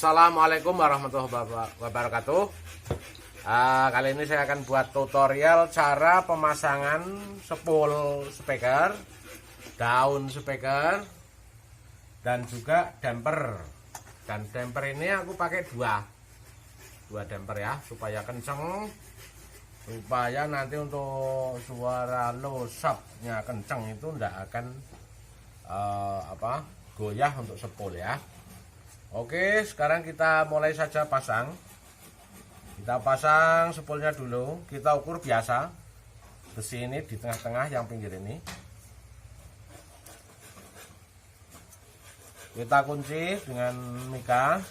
Assalamualaikum warahmatullahi wabarakatuh. Kali ini saya akan buat tutorial cara pemasangan spool speaker, daun speaker, dan juga damper. Dan damper ini aku pakai dua damper ya, supaya kenceng, supaya nanti untuk suara low shock-nya kenceng itu tidak akan goyah untuk spool ya. Oke, sekarang kita mulai saja pasang. Kita pasang spoolnya dulu. Kita ukur biasa. Besi ini di tengah-tengah yang pinggir ini. Kita kunci dengan mika.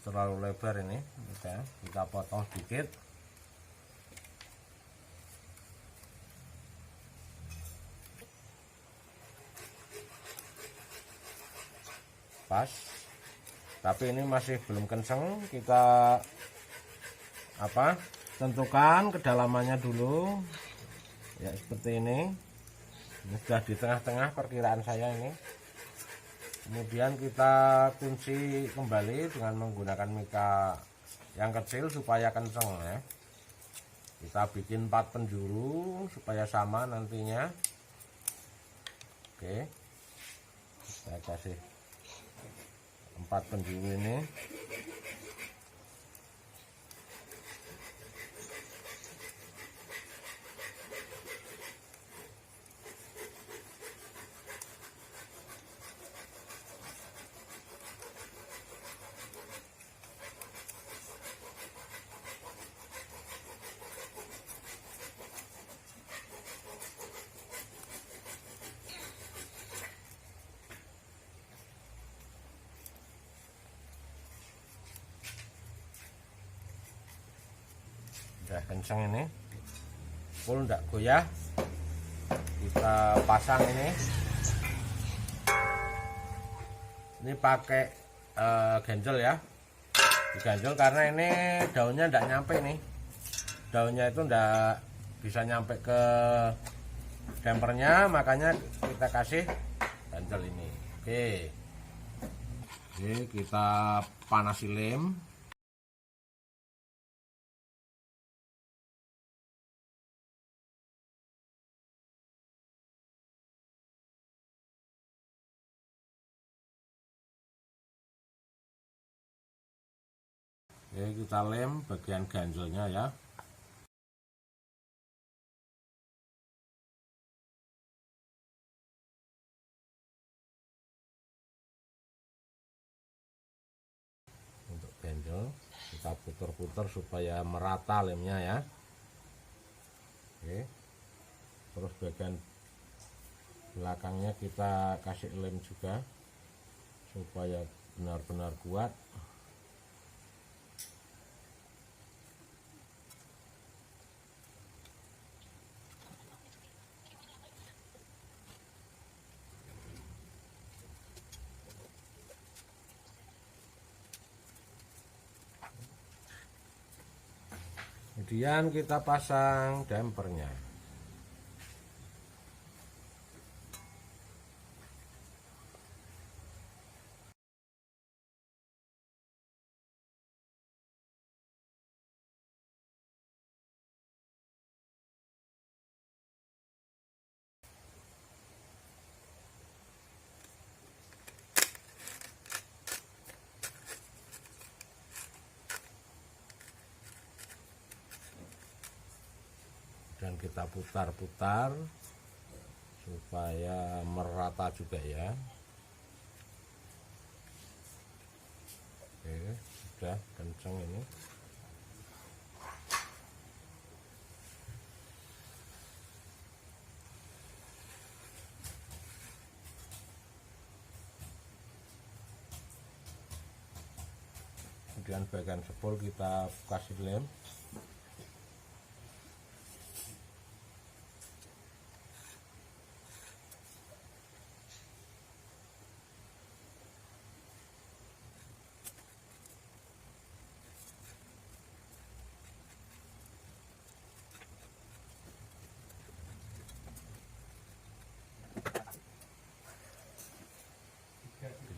Terlalu lebar ini, kita potong sedikit. Pas, tapi ini masih belum kenceng. Kita tentukan kedalamannya dulu ya, seperti ini. Ini sudah di tengah-tengah perkiraan saya ini. Kemudian kita kunci kembali dengan menggunakan mika yang kecil supaya kenceng ya. Kita bikin 4 penjuru supaya sama nantinya. Oke, saya kasih 4 penjuru ini. Udah kenceng ini, full enggak goyah. Kita pasang ini pakai ganjel ya, diganjel karena ini daunnya enggak nyampe nih, daunnya itu enggak bisa nyampe ke dampernya, makanya kita kasih ganjel ini. Oke, kita panasi lem. Kita lem bagian ganjelnya ya. Untuk ganjel kita putar-putar supaya merata lemnya ya. Oke. Terus bagian belakangnya kita kasih lem juga supaya benar-benar kuat. Kemudian kita pasang dampernya. Dan kita putar-putar supaya merata juga ya. Oke, sudah kenceng ini. Kemudian bagian spool kita kasih lem.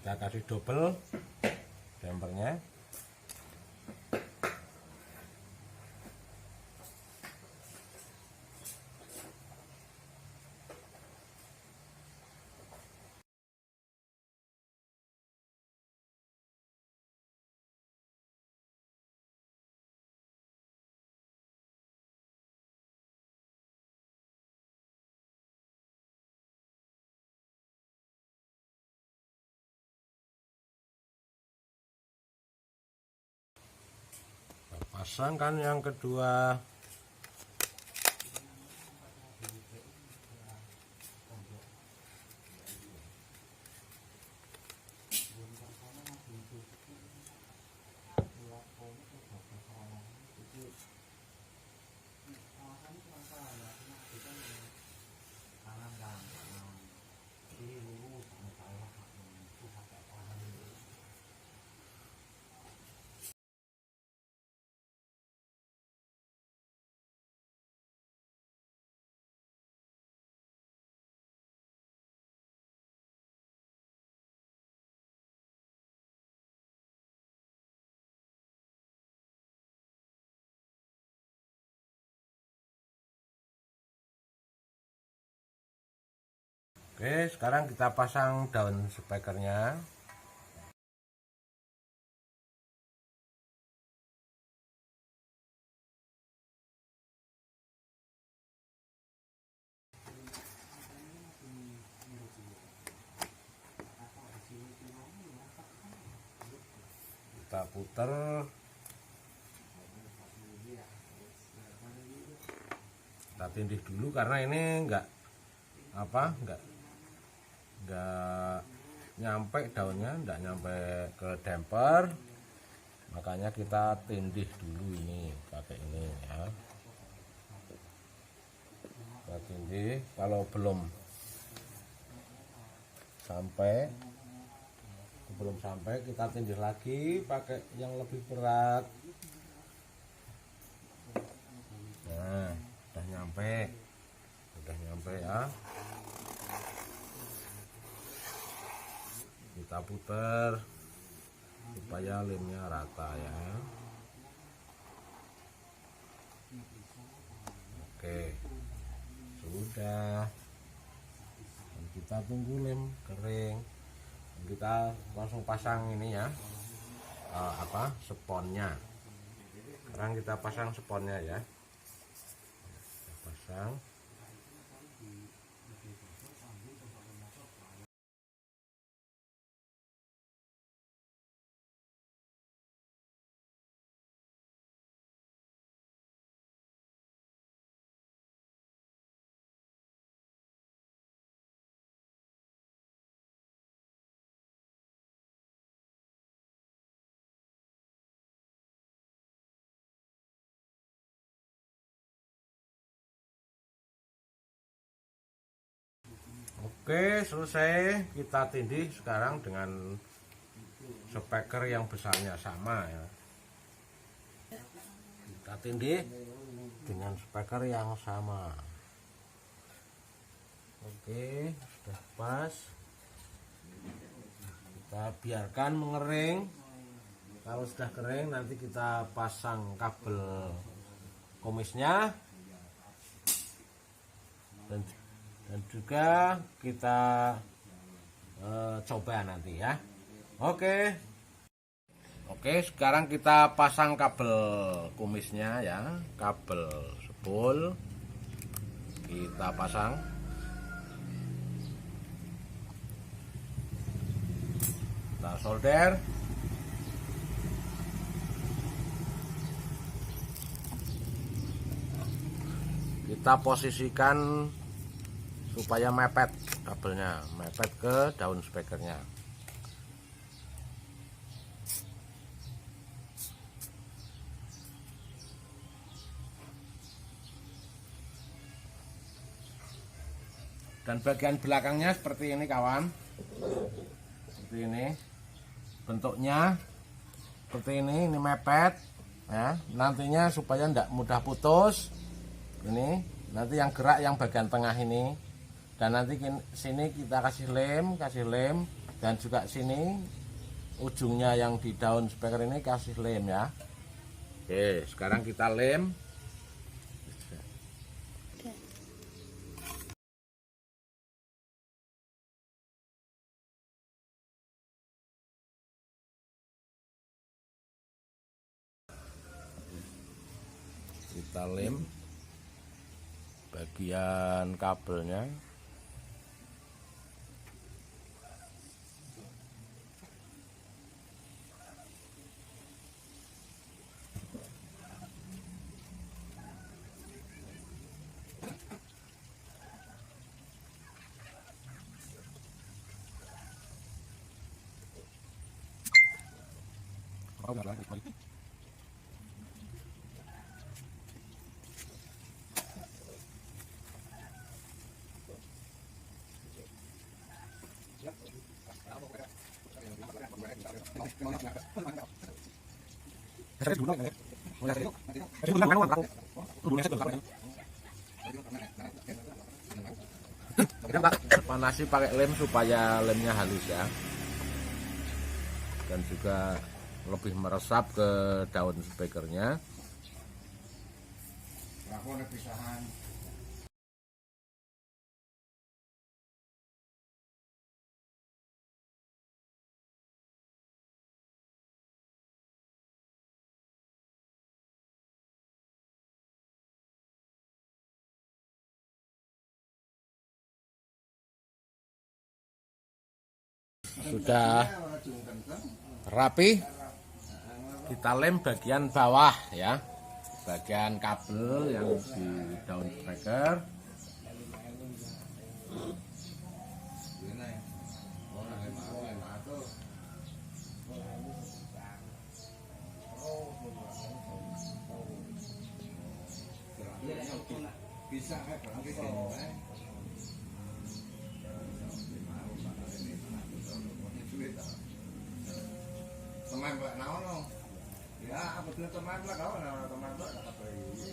kita kasih double dampernya. Pasangkan yang kedua. Oke, sekarang kita pasang daun spekernya. Kita putar. Kita tindih dulu karena ini enggak nyampe daunnya, enggak nyampe ke damper, makanya kita tindih dulu ini pakai ini ya. Kita tindih, kalau belum sampai kita tindih lagi pakai yang lebih berat. Nah, udah nyampe ya. Kita putar supaya lemnya rata ya. Oke, sudah. Dan kita tunggu lem kering. Dan kita langsung pasang ini ya, sponnya. Sekarang kita pasang sponnya ya. Kita pasang. Oke, selesai. Kita tindih sekarang dengan speker yang besarnya sama ya. Kita tindih dengan speker yang sama. Oke, sudah pas. Kita biarkan mengering. Kalau sudah kering nanti kita pasang kabel kumisnya. Dan juga kita coba nanti ya. Oke, sekarang kita pasang kabel kumisnya ya, kabel spool kita pasang. Kita solder. Kita posisikan supaya mepet kabelnya, mepet ke daun spekernya. Dan bagian belakangnya seperti ini kawan, seperti ini bentuknya, seperti ini mepet ya. Nantinya supaya tidak mudah putus, ini nanti yang gerak yang bagian tengah ini. Dan nanti sini kita kasih lem Dan juga sini ujungnya yang di daun speaker ini kasih lem ya. Oke, sekarang kita lem. Kita lem bagian kabelnya. Panasi pakai lem supaya lemnya halus ya, dan juga lebih meresap ke daun speakernya. Sudah rapi, kita lem bagian bawah ya, bagian kabel yang di daun speaker. Bisa teman belak naon ya, betul teman belak naon, teman belak apa ini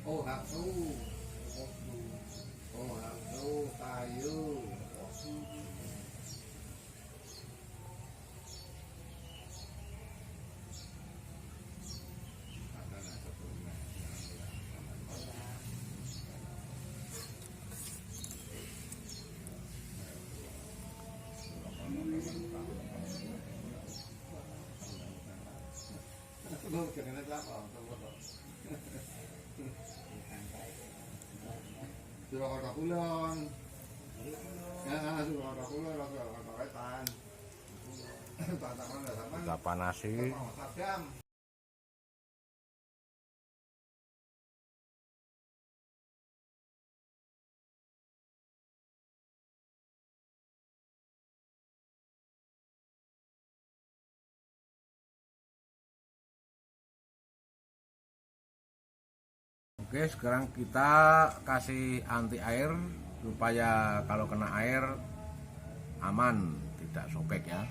oh haksu, oh haksu kayu. Surakarta Kulon, ya Surakarta Kulon, Surakarta Wetan. Kita panasi. Oke, sekarang kita kasih anti air supaya kalau kena air aman, tidak sobek ya.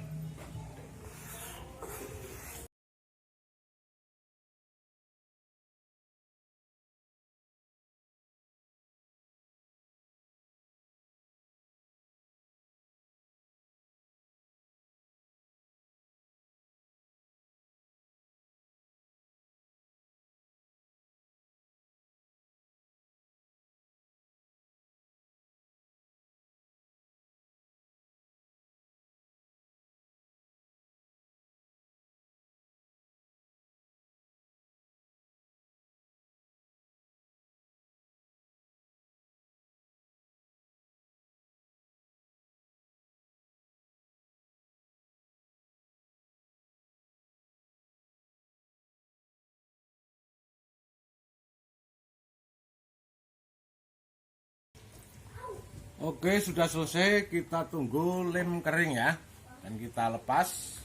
Oke, sudah selesai, kita tunggu lem kering ya, dan kita lepas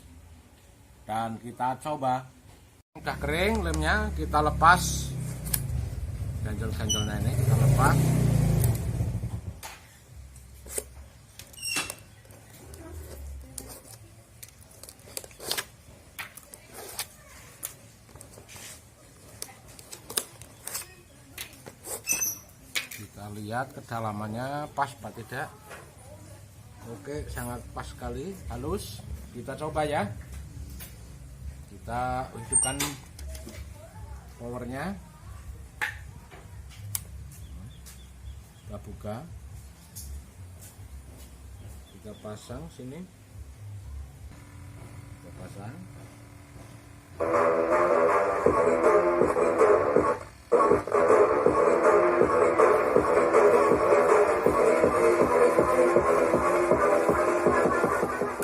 dan kita coba. Udah kering lemnya, kita lepas ganjel-ganjelnya ini, kita lepas. lihat kedalamannya pas apa tidak. Oke, sangat pas sekali, halus. Kita coba ya. Kita hidupkan powernya. Kita buka. Kita pasang sini. Kita pasang.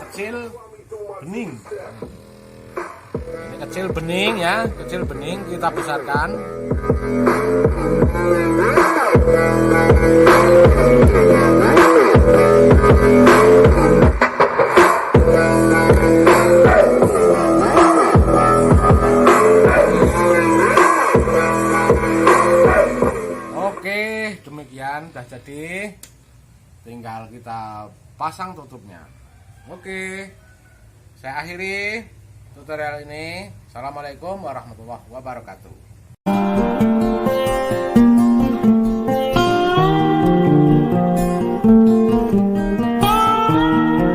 Kecil bening. Ini kecil bening ya, kecil bening kita besarkan. Oke, demikian sudah jadi. Tinggal kita pasang tutupnya. Oke, saya akhiri tutorial ini. Assalamualaikum warahmatullahi wabarakatuh.